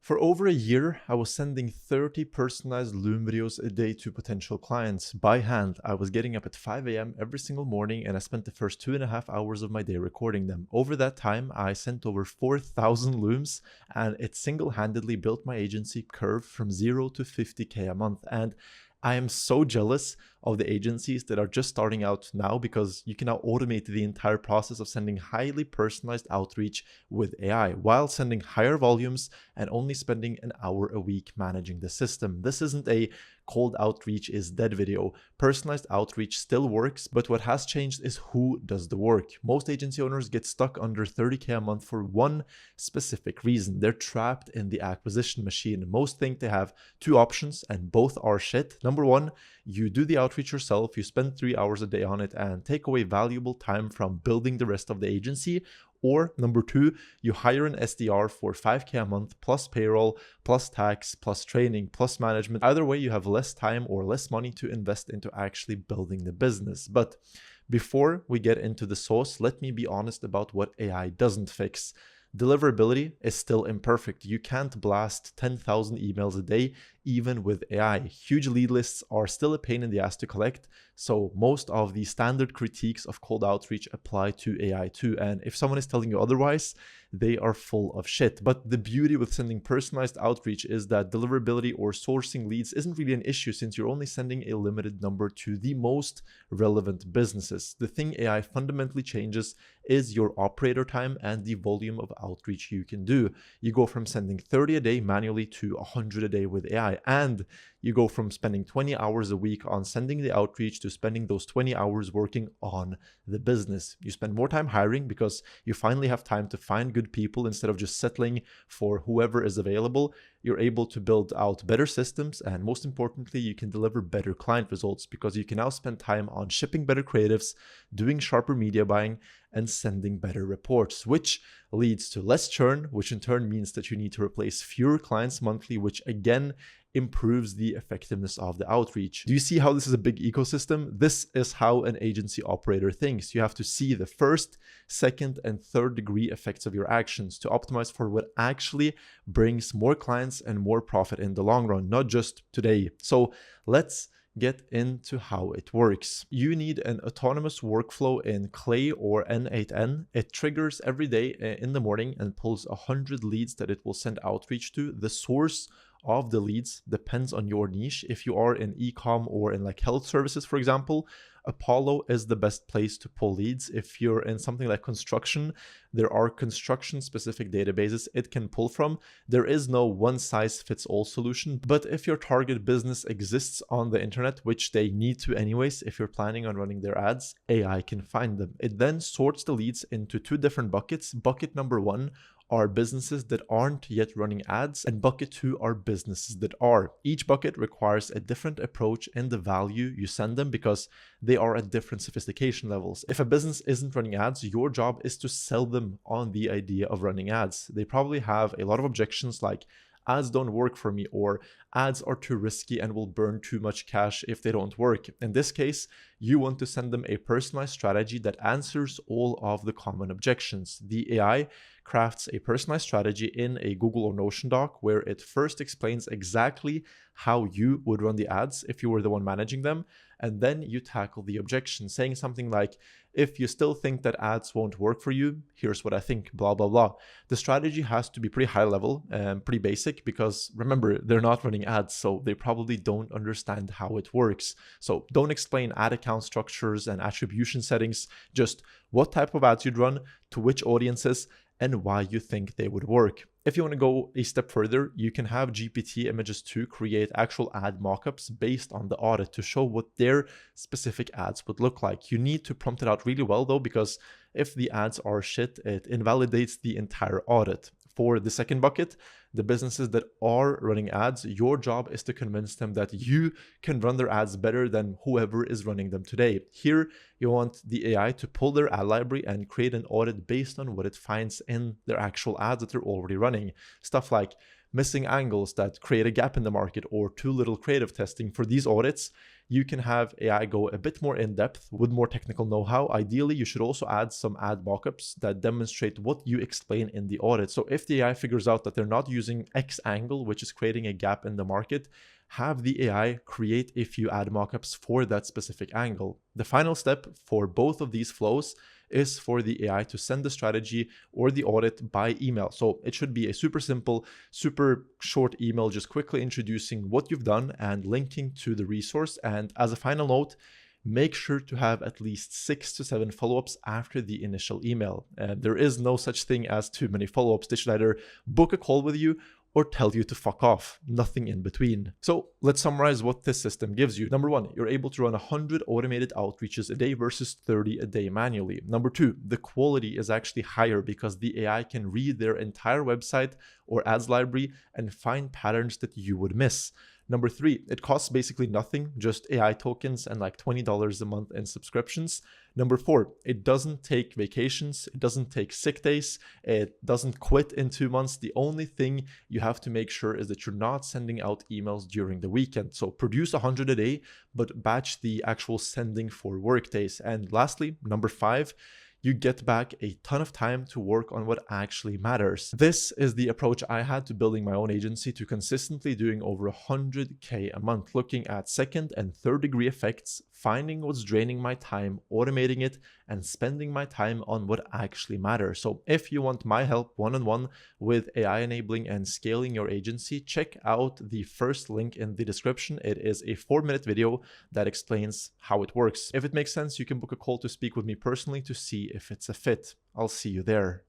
For over a year, I was sending 30 personalized Loom videos a day to potential clients by hand. I was getting up at 5 a.m. every single morning, and I spent the first 2.5 hours of my day recording them. Over that time, I sent over 4,000 Looms, and it single-handedly built my agency Curve from 0 to 50K a month. And I am so jealous of the agencies that are just starting out now, because you can now automate the entire process of sending highly personalized outreach with AI while sending higher volumes and only spending an hour a week managing the system. This isn't a cold outreach is dead video. Personalized outreach still works, but what has changed is who does the work. Most agency owners get stuck under 30K a month for one specific reason. They're trapped in the acquisition machine. Most think they have two options and both are shit. Number one, you do the outreach yourself, you spend 3 hours a day on it and take away valuable time from building the rest of the agency. Or number two, you hire an SDR for 5K a month plus payroll, plus tax, plus training, plus management. Either way, you have less time or less money to invest into actually building the business. But before we get into the sauce, let me be honest about what AI doesn't fix. Deliverability is still imperfect. You can't blast 10,000 emails a day, even with AI. Huge lead lists are still a pain in the ass to collect, so most of the standard critiques of cold outreach apply to AI too. And if someone is telling you otherwise, they are full of shit. But the beauty with sending personalized outreach is that deliverability or sourcing leads isn't really an issue, since you're only sending a limited number to the most relevant businesses. The thing AI fundamentally changes is your operator time and the volume of outreach you can do. You go from sending 30 a day manually to 100 a day with AI, and you go from spending 20 hours a week on sending the outreach to spending those 20 hours working on the business. You spend more time hiring because you finally have time to find good people instead of just settling for whoever is available. You're able to build out better systems, and most importantly, you can deliver better client results because you can now spend time on shipping better creatives, doing sharper media buying, and sending better reports, which leads to less churn, which in turn means that you need to replace fewer clients monthly, which again improves the effectiveness of the outreach. Do you see how this is a big ecosystem? This is how an agency operator thinks. You have to see the first, second, and third degree effects of your actions to optimize for what actually brings more clients and more profit in the long run, not just today. So let's get into how it works. You need an autonomous workflow in Clay or N8N. It triggers every day in the morning and pulls 100 leads that it will send outreach to. The source of the leads depends on your niche. If you are in e-com or in like health services, for example, Apollo is the best place to pull leads. If you're in something like construction, there are construction specific databases it can pull from. There is no one size fits all solution, but if your target business exists on the internet, which they need to anyways, if you're planning on running their ads, AI can find them. It then sorts the leads into two different buckets. Bucket number one are businesses that aren't yet running ads, and bucket two are businesses that are. Each bucket requires a different approach in the value you send them because they are at different sophistication levels. If a business isn't running ads, your job is to sell them on the idea of running ads. They probably have a lot of objections like ads don't work for me, or ads are too risky and will burn too much cash if they don't work. In this case, you want to send them a personalized strategy that answers all of the common objections. The AI crafts a personalized strategy in a Google or Notion doc where it first explains exactly how you would run the ads if you were the one managing them, and then you tackle the objection, saying something like, if you still think that ads won't work for you, here's what I think, blah, blah, blah. The strategy has to be pretty high level and pretty basic because remember, they're not running ads, so they probably don't understand how it works. So don't explain ad account structures and attribution settings, just what type of ads you'd run, to which audiences, and why you think they would work. If you want to go a step further, you can have GPT images to create actual ad mockups based on the audit to show what their specific ads would look like. You need to prompt it out really well though, because if the ads are shit, it invalidates the entire audit. For the second bucket, the businesses that are running ads, your job is to convince them that you can run their ads better than whoever is running them today. Here, you want the AI to pull their ad library and create an audit based on what it finds in their actual ads that they're already running. Stuff like missing angles that create a gap in the market, or too little creative testing. For these audits, you can have AI go a bit more in depth with more technical know-how. Ideally, you should also add some ad mockups that demonstrate what you explain in the audit. So if the AI figures out that they're not using X angle, which is creating a gap in the market, have the AI create a few ad mockups for that specific angle. The final step for both of these flows is for the AI to send the strategy or the audit by email. So it should be a super simple, super short email, just quickly introducing what you've done and linking to the resource. And as a final note, make sure to have at least 6 to 7 follow-ups after the initial email. There is no such thing as too many follow-ups. They should either book a call with you or tell you to fuck off, nothing in between. So let's summarize what this system gives you. Number 1, you're able to run 100 automated outreaches a day versus 30 a day manually. Number 2, the quality is actually higher because the AI can read their entire website or ads library and find patterns that you would miss. Number 3, it costs basically nothing, just AI tokens and like $20 a month in subscriptions. Number 4, it doesn't take vacations, it doesn't take sick days, it doesn't quit in 2 months. The only thing you have to make sure is that you're not sending out emails during the weekend. So produce 100 a day, but batch the actual sending for work days. And lastly, number 5, you get back a ton of time to work on what actually matters. This is the approach I had to building my own agency, to consistently doing over 100K a month, looking at second and third degree effects, finding what's draining my time, automating it, and spending my time on what actually matters. So if you want my help one-on-one with AI enabling and scaling your agency, check out the first link in the description. It is a 4-minute video that explains how it works. If it makes sense, you can book a call to speak with me personally to see if it's a fit. I'll see you there.